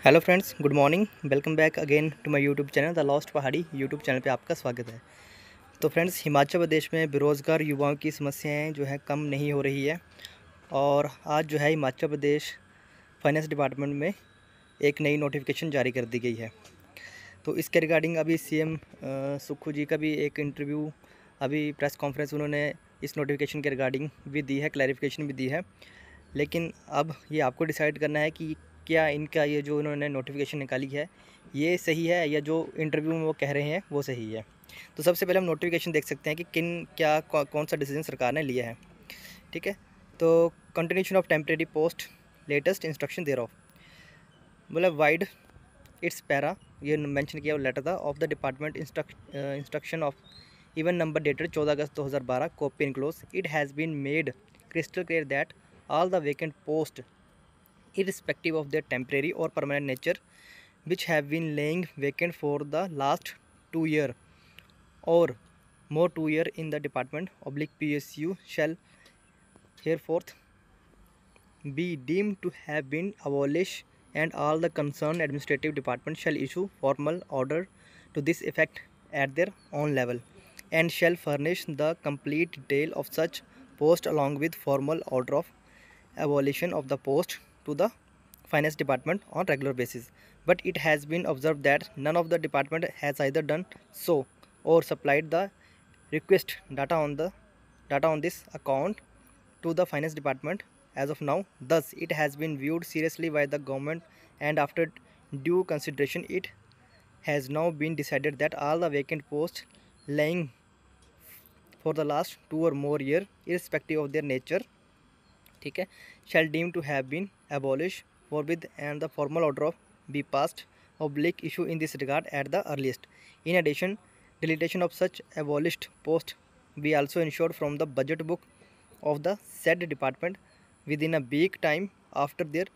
Hello friends, good morning. Welcome back again to my YouTube channel the lost Pahadi YouTube channel पे आपका स्वागत है। तो फ्रेंड्स, हिमाचल प्रदेश में बेरोज़गार युवाओं की समस्याएं जो है कम नहीं हो रही है और आज जो है हिमाचल प्रदेश फाइनेंस डिपार्टमेंट में एक नई नोटिफिकेशन जारी कर दी गई है। तो इसके रिगार्डिंग अभी सीएम सुक्खू जी का भी एक इंटरव्यू, अभी प्रेस कॉन्फ्रेंस उन्होंने इस नोटिफिकेशन के रिगार्डिंग भी दी है, क्लैरिफिकेशन भी दी है। लेकिन अब ये आपको डिसाइड करना है कि क्या इनका ये जो इन्होंने नोटिफिकेशन निकाली है ये सही है या जो इंटरव्यू में वो कह रहे हैं वो सही है। तो सबसे पहले हम नोटिफिकेशन देख सकते हैं कि कौन सा डिसीजन सरकार ने लिया है। ठीक है, तो continuation of temporary post latest instruction thereof, मतलब वाइड इट्स पैरा, ये मेंशन किया लेटर था of the department instruction of even number dated 14 August 2012 copy enclose it has been made crystal clear that all the vacant posts, irrespective of their temporary or permanent nature, which have been laying vacant for the last 2 years or more 2 years in the department /PSU shall henceforth be deemed to have been abolished, and all the concerned administrative departments shall issue formal order to this effect at their own level and shall furnish the complete detail of such post along with formal order of abolition of the post to the finance department on regular basis. But it has been observed that none of the department has either done so or supplied the request data on this account to the finance department as of now. Thus it has been viewed seriously by the government, and after due consideration it has now been decided that all the vacant posts lying for the last 2 or more years, irrespective of their nature, ठीक है, shall deem to have been abolished forthwith, and the formal order of be passed issue in this regard at the earliest. In addition, deletion of such abolished post be also ensured from the budget book of the said department within a week time after their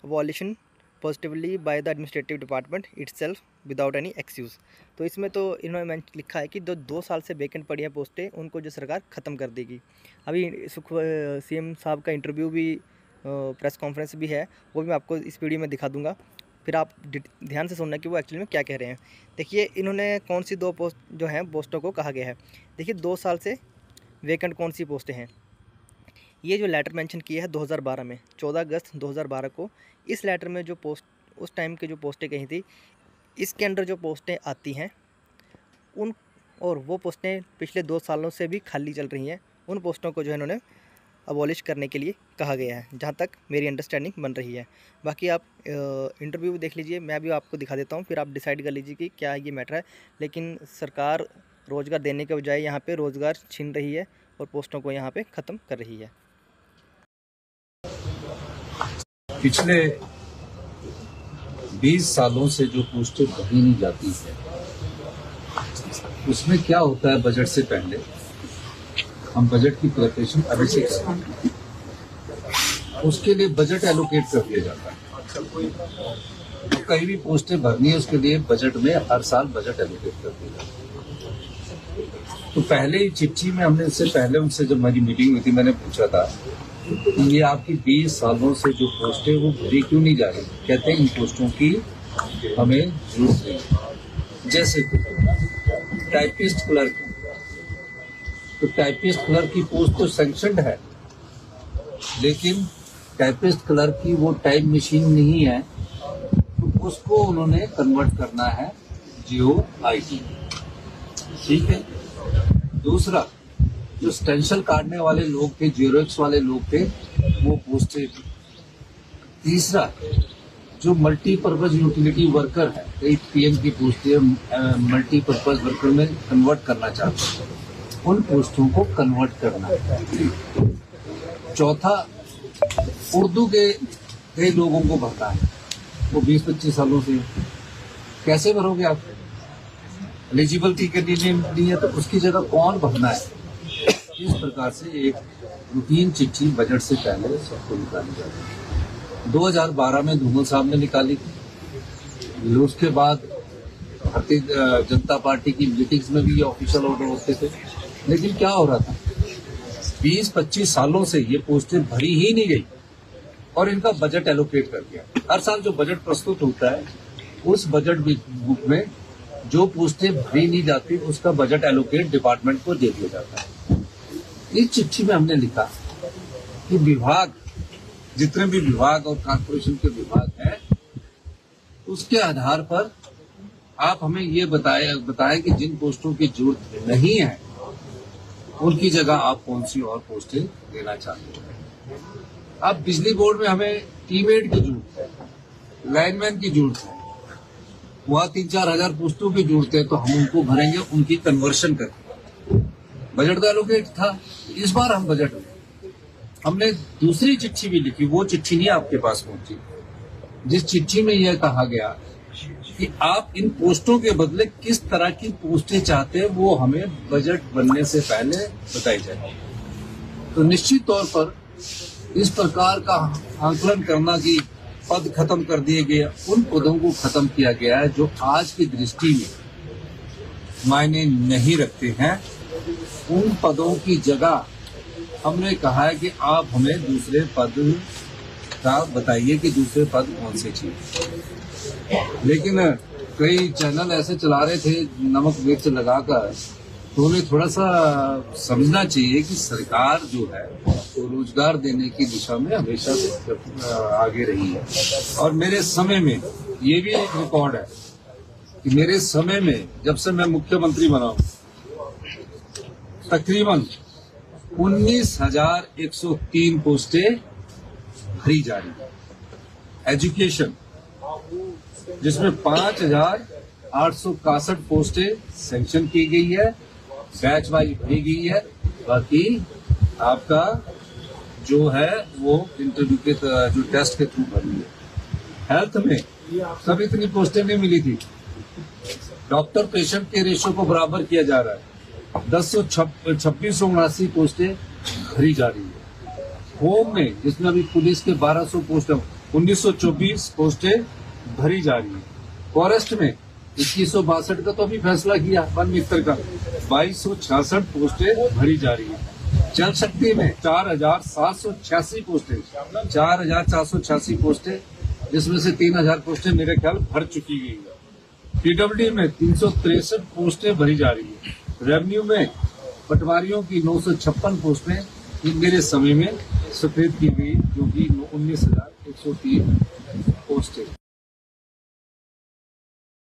abolition, positively by the administrative department itself without any excuse. तो इसमें तो इन्होंने लिखा है कि जो 2 साल से वेकेंट पड़ी हैं पोस्टें उनको जो सरकार ख़त्म कर देगी। अभी सीएम साहब का इंटरव्यू भी प्रेस कॉन्फ्रेंस भी है, वो भी मैं आपको इस वीडियो में दिखा दूंगा, फिर आप ध्यान से सुनना कि वो एक्चुअली में क्या कह रहे हैं। देखिए इन्होंने कौन सी 2 पोस्ट जो हैं पोस्टों को कहा गया है। देखिए 2 साल से वेकेंट कौन सी पोस्टें हैं, ये जो लेटर मेंशन किया है 2012 में, 14 अगस्त 2012 को, इस लेटर में जो पोस्ट उस टाइम की जो पोस्टें कही थी, इसके अंडर जो पोस्टें आती हैं उन, और वो पोस्टें पिछले 2 सालों से भी खाली चल रही हैं, उन पोस्टों को जो है इन्होंने अबॉलिश करने के लिए कहा गया है, जहाँ तक मेरी अंडरस्टैंडिंग बन रही है। बाकी आप इंटरव्यू देख लीजिए, मैं भी आपको दिखा देता हूँ, फिर आप डिसाइड कर लीजिए कि क्या ये मैटर है। लेकिन सरकार रोज़गार देने के बजाय यहाँ पे रोज़गार छीन रही है और पोस्टों को यहाँ पे ख़त्म कर रही है। पिछले 20 सालों से जो पोस्टें भरी नहीं जाती है, उसमें क्या होता है, बजट से पहले हम बजट की प्रिपरेशन अभी से करते हैं, उसके लिए बजट एलोकेट कर दिया जाता है। तो कहीं भी पोस्टें भरनी है उसके लिए बजट में हर साल बजट एलोकेट कर दिया जाता है। तो पहले ही चिट्ठी में हमने, इससे पहले उनसे जब मेरी मीटिंग हुई थी, मैंने पूछा था ये आपकी 20 सालों से जो पोस्टें वो भरी क्यों नहीं जा रही। कहते हैं इन पोस्टों की हमें जरूरत नहीं। जैसे टाइपिस्ट क्लर्क, तो टाइपिस्ट क्लर्क की पोस्ट तो सैंक्शनड है, लेकिन टाइपिस्ट क्लर्क की वो टाइप मशीन नहीं है, तो उसको उन्होंने कन्वर्ट करना है जियो IT। ठीक है। दूसरा, जो स्टेंशन काटने वाले लोग थे, जेरोक्स वाले लोग थे, वो पोस्टें। तीसरा, जो मल्टीपर्पज यूटिलिटी वर्कर है, कई PM की पोस्टें मल्टीपर्पज वर्कर में कन्वर्ट करना चाहते हैं, उन पोस्टों को कन्वर्ट करना है। चौथा, उर्दू के कई लोगों को भरना है, वो 20-25 सालों से। कैसे भरोगे आप? एलिजिबिलिटी के लिए नहीं है तो उसकी जगह कौन भरना है? इस प्रकार से एक रूटीन चिट्ठी बजट से पहले सबको निकाली जाती है। 2012 में धूमल साहब ने निकाली थी, उसके बाद भारतीय जनता पार्टी की मीटिंग्स में भी ये ऑफिशियल ऑर्डर होते थे। लेकिन क्या हो रहा था, 20-25 सालों से ये पोस्टें भरी ही नहीं गई। और इनका बजट एलोकेट कर दिया। हर साल जो बजट प्रस्तुत होता है उस बजट बुक में जो पोस्टें भरी नहीं जाती उसका बजट एलोकेट डिपार्टमेंट को दे दिया जाता है। इस चिट्ठी में हमने लिखा कि विभाग, जितने भी विभाग और कॉर्पोरेशन के विभाग हैं, उसके आधार पर आप हमें ये बताएं कि जिन पोस्टों की जरूरत नहीं है उनकी जगह आप कौन सी और पोस्टें देना चाहते हैं। अब बिजली बोर्ड में हमें टीममेट की जरूरत है, लाइनमैन की जरूरत है, वहाँ 3-4 हजार पोस्टों की जरूरत है, तो हम उनको भरेंगे, उनकी कन्वर्शन करेंगे। बजट का एलोकेट था, इस बार हम बजट में हमने दूसरी चिट्ठी भी लिखी, वो चिट्ठी नहीं आपके पास पहुंची, जिस चिट्ठी में यह कहा गया कि आप इन पोस्टों के बदले किस तरह की पोस्टें चाहते हैं वो हमें बजट बनने से पहले बताई जाए। तो निश्चित तौर पर इस प्रकार का आंकलन करना कि पद खत्म कर दिए गए, उन पदों को खत्म किया गया है जो आज की दृष्टि में मायने नहीं रखते हैं। उन पदों की जगह हमने कहा है कि आप हमें दूसरे पद का बताइए कि दूसरे पद कौन से चाहिए। लेकिन कई चैनल ऐसे चला रहे थे नमक मिर्च लगाकर, तो उन्हें थोड़ा सा समझना चाहिए कि सरकार जो है तो रोजगार देने की दिशा में हमेशा आगे रही है। और मेरे समय में ये भी एक रिकॉर्ड है कि मेरे समय में जब से मैं मुख्यमंत्री बना हूं, तकरीबन 19,103 पोस्टें भरी जा रही है। एजुकेशन, जिसमें 5,861 पोस्टें सैंक्शन की गई है, बैच वाइज भरी गई है, बाकी आपका जो है वो इंटरव्यू के जो टेस्ट के थ्रू भरी है। हेल्थ में सब इतनी पोस्टें नहीं मिली थी। डॉक्टर पेशेंट के रेशो को बराबर किया जा रहा है, 10,2679 पोस्टें भरी जा रही है। होम में, जिसमें अभी पुलिस के 1200 पोस्टें, 1924 पोस्टें भरी जा रही है। फॉरेस्ट में 2162 का तो अभी फैसला किया, वन मित्र का 2266 पोस्टें भरी जा रही है। जल शक्ति में 4,786 पोस्टें, 4,486 पोस्टें, जिसमें से 3,000 पोस्टें मेरे ख्याल भर चुकी गई है। पीडब्ल्यूडी में 363 पोस्टें भरी जा रही है। रेवेन्यू में पटवारियों की 956 पोस्टें मेरे समय में स्वीकृत की गई, जो कि 19,103 पोस्टें।